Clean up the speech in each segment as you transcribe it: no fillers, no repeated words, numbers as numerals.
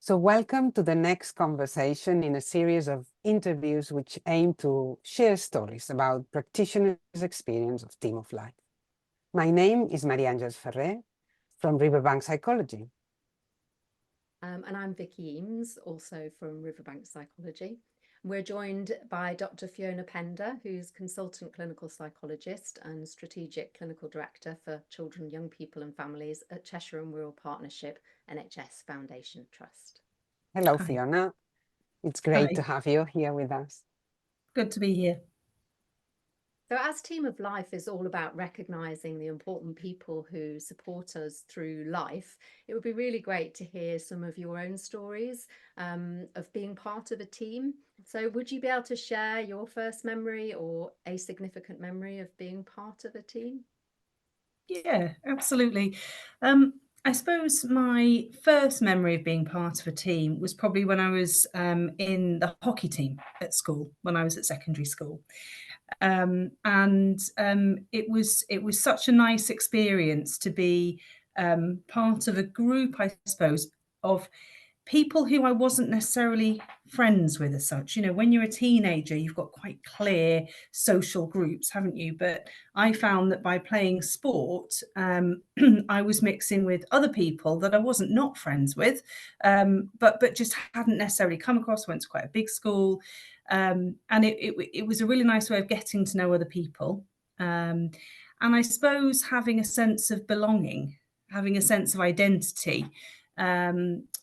So welcome to the next conversation in a series of interviews which aim to share stories about practitioners' experience of team of life. My name is Maria Angels Ferrer from Riverbank Psychology. And I'm Vicky Eames, also from Riverbank Psychology. We're joined by Dr. Fiona Pender, who's consultant clinical psychologist and strategic clinical director for children, young people and families at Cheshire and Wirral Partnership NHS Foundation Trust. Hello, Hi. Fiona. It's great Hi. to have you here with us. Good to be here. So as Team of Life is all about recognising the important people who support us through life, it would be really great to hear some of your own stories of being part of a team. So would you be able to share your first memory or a significant memory of being part of a team? Yeah, absolutely. I suppose my first memory of being part of a team was probably when I was in the hockey team at school, when I was at secondary school. It was such a nice experience to be part of a group, I suppose, of people who I wasn't necessarily friends with as such. You know, when you're a teenager, you've got quite clear social groups, haven't you? But I found that by playing sport, I was mixing with other people that I wasn't not friends with, but just hadn't necessarily come across. Went to quite a big school, and it was a really nice way of getting to know other people. And I suppose having a sense of belonging, having a sense of identity.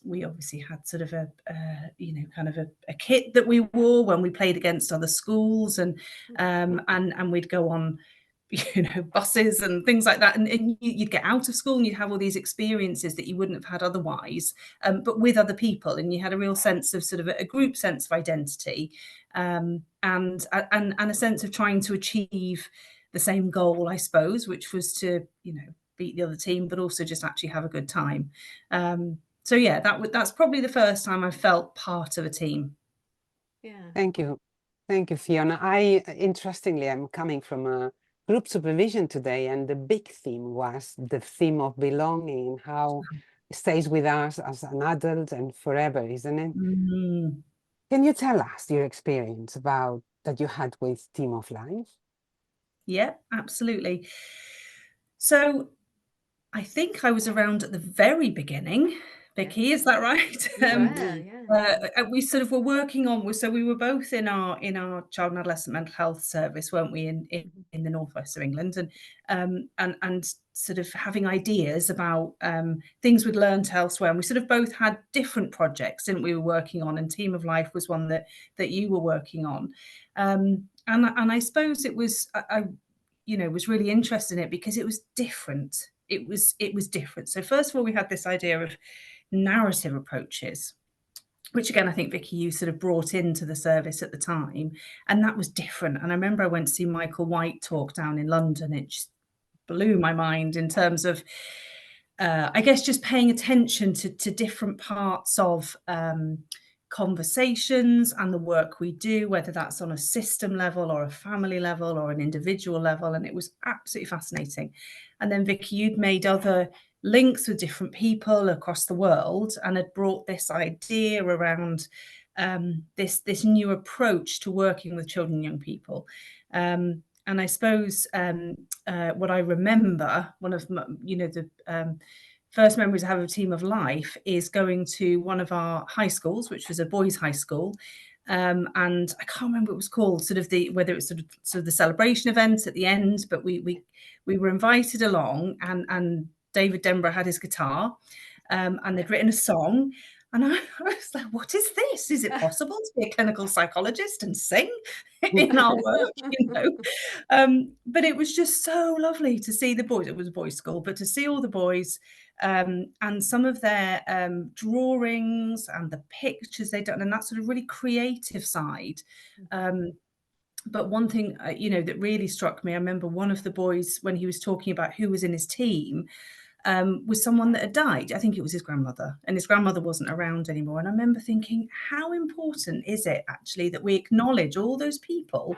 We obviously had sort of a kit that we wore when we played against other schools, and we'd go on buses and things like that, and you'd get out of school and you'd have all these experiences that you wouldn't have had otherwise, but with other people, and you had a real sense of sort of a group sense of identity, and a sense of trying to achieve the same goal, I suppose, which was to beat the other team, but also just actually have a good time. So yeah, that's probably the first time I felt part of a team. Yeah. Thank you, Fiona. Interestingly, I'm coming from a group supervision today, and the big theme was the theme of belonging and how it stays with us as an adult and forever, isn't it? Mm. Can you tell us your experience about that you had with Team of Life? Yeah, absolutely. So I think I was around at the very beginning. Vicky, Yes. is that right? We sort of were working on. So we were both in our child and adolescent mental health service, weren't we, in the northwest of England, and sort of having ideas about things we'd learned elsewhere. And we sort of both had different projects, didn't we, were working on. And Team of Life was one that you were working on. And I suppose it was I was really interested in it because it was different. It was different. So first of all, we had this idea of narrative approaches, which again, I think, Vicky, you sort of brought into the service at the time, and that was different. And I remember I went to see Michael White talk down in London. It just blew my mind in terms of, I guess, just paying attention to different parts of conversations and the work we do, whether that's on a system level or a family level or an individual level. And it was absolutely fascinating. And then, Vicky, you'd made other links with different people across the world and had brought this idea around this new approach to working with children and young people. And I suppose what I remember, one of the first memories I have of Team of Life is going to one of our high schools, which was a boys' high school. And I can't remember what it was called, whether it was sort of the celebration event at the end, but we were invited along, and David Denborough had his guitar, and they'd written a song. And I was like, what is this? Is it possible to be a clinical psychologist and sing in our work? But it was just so lovely to see the boys. It was a boys' school, but to see all the boys and some of their drawings and the pictures they'd done, and that sort of really creative side. But one thing, that really struck me, I remember one of the boys, when he was talking about who was in his team, was someone that had died. I think it was his grandmother, and his grandmother wasn't around anymore. And I remember thinking, how important is it actually that we acknowledge all those people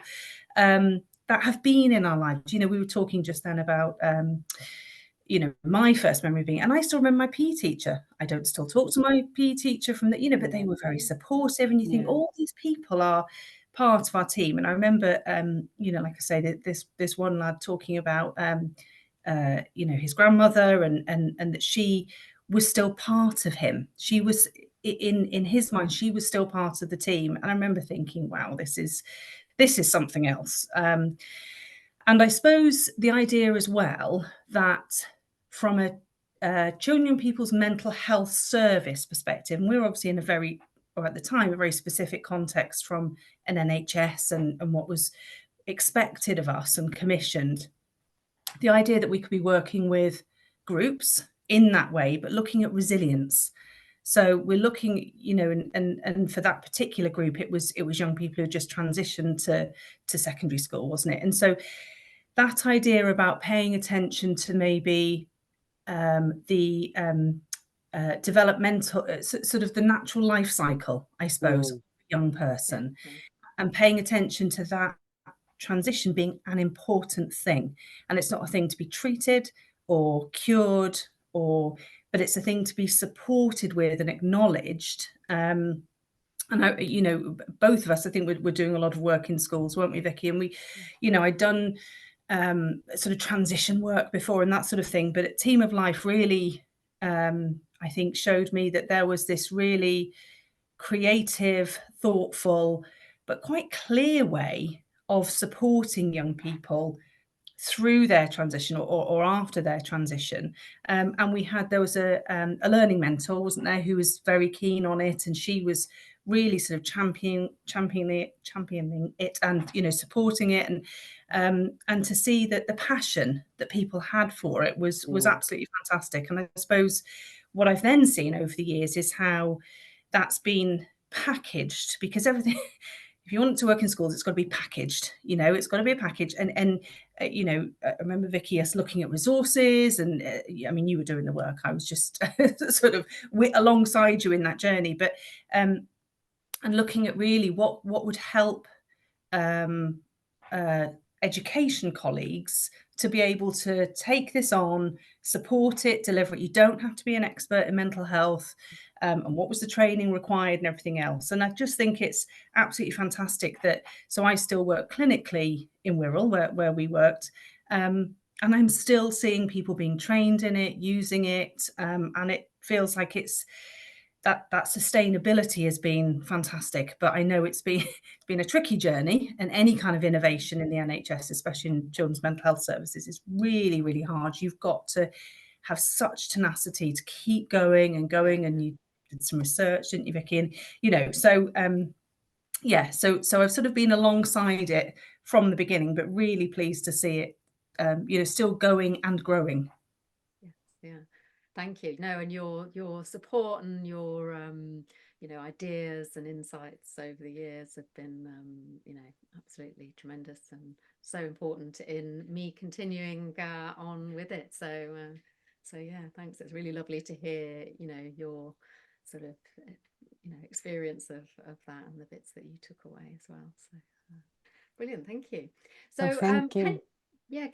that have been in our lives? We were talking just then about you know, my first memory being, and I still remember my PE teacher. I don't still talk to my PE teacher from the, you know, but they were very supportive, and you think all these people are part of our team. And I remember, you know, like I say, that this one lad talking about, you know, his grandmother, and that she was still part of him. She was in his mind, she was still part of the team. And I remember thinking, wow, this is something else. And I suppose the idea as well that from a children and people's mental health service perspective, and we're obviously in a very, or at the time, a very specific context from an NHS and what was expected of us and commissioned, the idea that we could be working with groups in that way, but looking at resilience. So we're looking, you know, and for that particular group, it was young people who just transitioned to secondary school, wasn't it? And so that idea about paying attention to maybe the developmental, sort of the natural life cycle, I suppose, of a young person, and paying attention to that transition being an important thing. And it's not a thing to be treated or cured, but it's a thing to be supported with and acknowledged. And I, you know, both of us, I think we're doing a lot of work in schools, weren't we, Vicky? And we, you know, I'd done sort of transition work before and that sort of thing, but Team of Life really, I think, showed me that there was this really creative, thoughtful, but quite clear way of supporting young people through their transition or after their transition. And there was a learning mentor, wasn't there, who was very keen on it, and she was really sort of championing it and, you know, supporting it, and to see that the passion that people had for it was absolutely fantastic. And I suppose what I've then seen over the years is how that's been packaged, because everything, if you want to work in schools, it's got to be packaged, you know, it's got to be a package. And you know, I remember, Vicky, us looking at resources, and I mean, you were doing the work, I was just sort of alongside you in that journey, but and looking at really what would help education colleagues to be able to take this on, support it, deliver it. You don't have to be an expert in mental health, and what was the training required and everything else. And I just think it's absolutely fantastic that, so I still work clinically in Wirral where we worked, and I'm still seeing people being trained in it, using it, and it feels like it's that sustainability has been fantastic. But I know it's been a tricky journey, and any kind of innovation in the NHS, especially in children's mental health services, is really, really hard. You've got to have such tenacity to keep going, and you did some research, didn't you, Vicky? And, you know, so yeah, so I've sort of been alongside it from the beginning, but really pleased to see it, you know, still going and growing. Yes, yeah. Thank you. No, and your support and your you know, ideas and insights over the years have been you know, absolutely tremendous and so important in me continuing on with it. So so yeah, thanks. It's really lovely to hear, you know, your sort of, you know, experience of that and the bits that you took away as well. So brilliant, thank you. So thank you.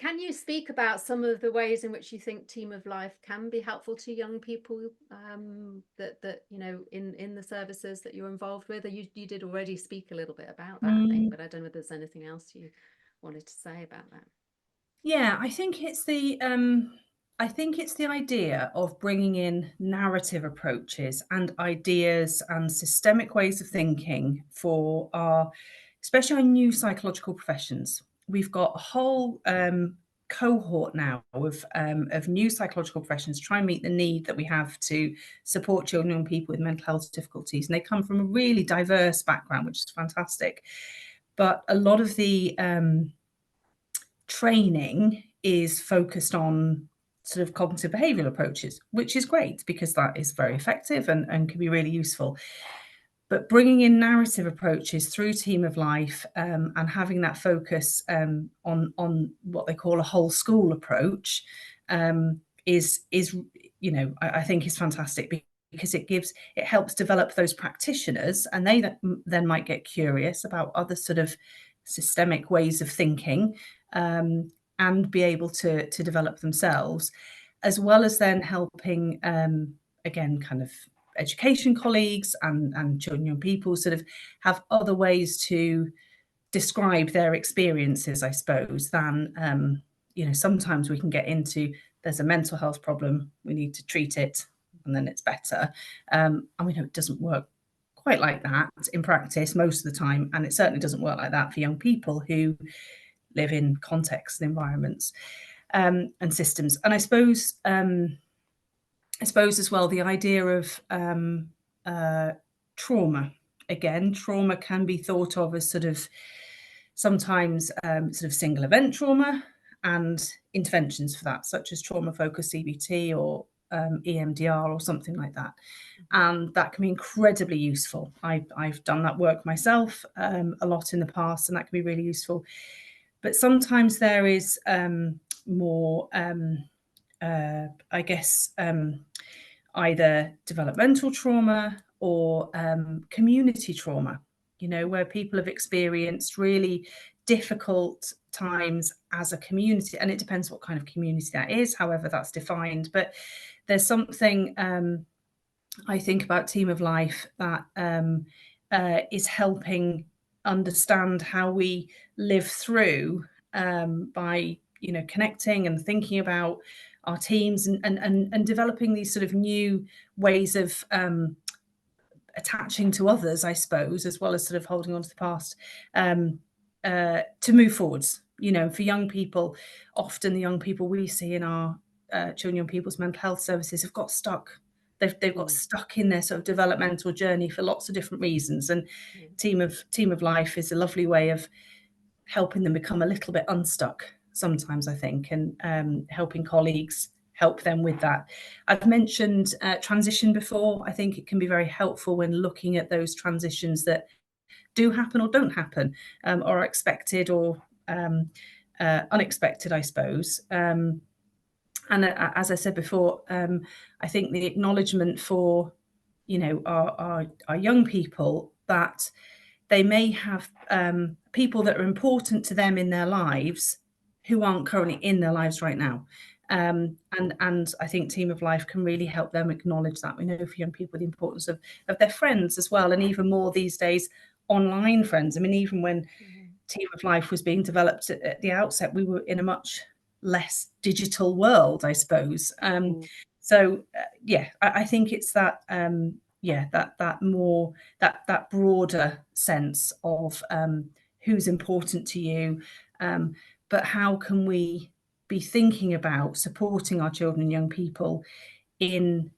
Can you speak about some of the ways in which you think Team of Life can be helpful to young people that you know, in the services that you're involved with? Or you did already speak a little bit about that, I think, but I don't know if there's anything else you wanted to say about that. Yeah, I think it's the idea of bringing in narrative approaches and ideas and systemic ways of thinking for especially our new psychological professions. We've got a whole cohort now of new psychological professions try and meet the need that we have to support children and people with mental health difficulties, and they come from a really diverse background, which is fantastic. But a lot of the training is focused on sort of cognitive behavioural approaches, which is great because that is very effective and can be really useful. But bringing in narrative approaches through Team of Life, and having that focus on what they call a whole school approach, is you know, I think is fantastic, because it helps develop those practitioners, and they then might get curious about other sort of systemic ways of thinking, and be able to develop themselves. as well as then helping, again, kind of education colleagues and children and young people sort of have other ways to describe their experiences, I suppose, than, you know, sometimes we can get into, there's a mental health problem, we need to treat it, and then it's better. And we know it doesn't work quite like that in practice most of the time, and it certainly doesn't work like that for young people who live in contexts and environments and systems. And I suppose as well, the idea of trauma. Again, trauma can be thought of as sort of sometimes sort of single event trauma and interventions for that, such as trauma-focused CBT or EMDR or something like that. And that can be incredibly useful. I've done that work myself a lot in the past, and that can be really useful. But sometimes there is more, I guess, either developmental trauma or community trauma, you know, where people have experienced really difficult times as a community. And it depends what kind of community that is, however that's defined. But there's something I think about Team of Life that is helping understand how we live through by, you know, connecting and thinking about our teams and developing these sort of new ways of attaching to others, I suppose, as well as sort of holding on to the past, to move forwards. You know, for young people, often the young people we see in our children and young people's mental health services have got stuck. They've got stuck in their sort of developmental journey for lots of different reasons. And Team of Life is a lovely way of helping them become a little bit unstuck sometimes, I think, and helping colleagues help them with that. I've mentioned transition before. I think it can be very helpful when looking at those transitions that do happen or don't happen, or are expected or unexpected, I suppose. And as I said before, I think the acknowledgement for, you know, our young people, that they may have people that are important to them in their lives who aren't currently in their lives right now. And I think Team of Life can really help them acknowledge that. We know for young people the importance of their friends as well, and even more these days, online friends. I mean, even when Team of Life was being developed at the outset, we were in a much less digital world, I suppose. So yeah, I think it's that that broader sense of who's important to you, but how can we be thinking about supporting our children and young people in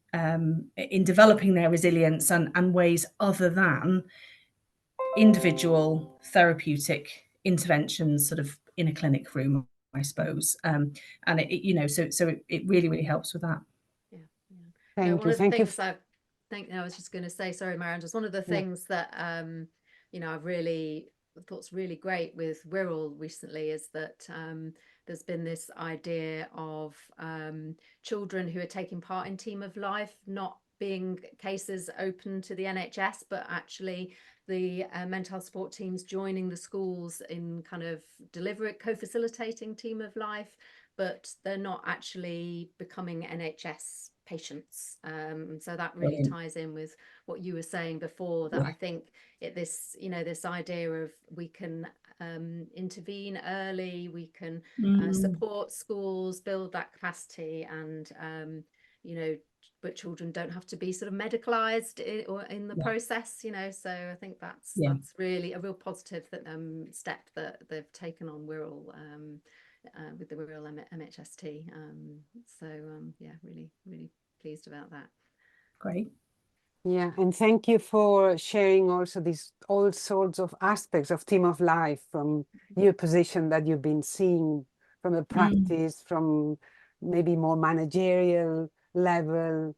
developing their resilience and ways other than individual therapeutic interventions, sort of in a clinic room, I suppose. And it, you know, so it really helps with that. Thank you. Thank you. I was just going to say, sorry, Marianne, just one of the things that you know, I've really thought's really great with Wirral recently is that there's been this idea of children who are taking part in Team of Life not being cases open to the NHS, but actually the mental health support teams joining the schools in kind of co-facilitating Team of Life, but they're not actually becoming NHS patients. So that really ties in with what you were saying before, that I think this idea of we can intervene early, we can support schools, build that capacity, and you know, but children don't have to be sort of medicalized or in the process, you know. So I think that's really a real positive step that they've taken on Wirral with the Wirral MHST. Yeah, really pleased about that. Great. Yeah, and thank you for sharing also these all sorts of aspects of Team of Life from your position that you've been seeing from the practice, from maybe more managerial level,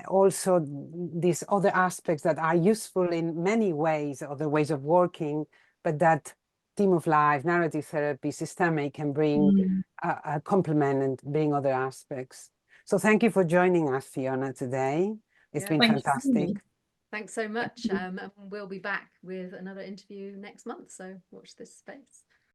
also these other aspects that are useful in many ways, other ways of working, but that Team of Life, narrative therapy, systemic can bring a complement and bring other aspects. So thank you for joining us, Fiona, today. It's been fantastic. Thanks so much. We'll be back with another interview next month, so watch this space.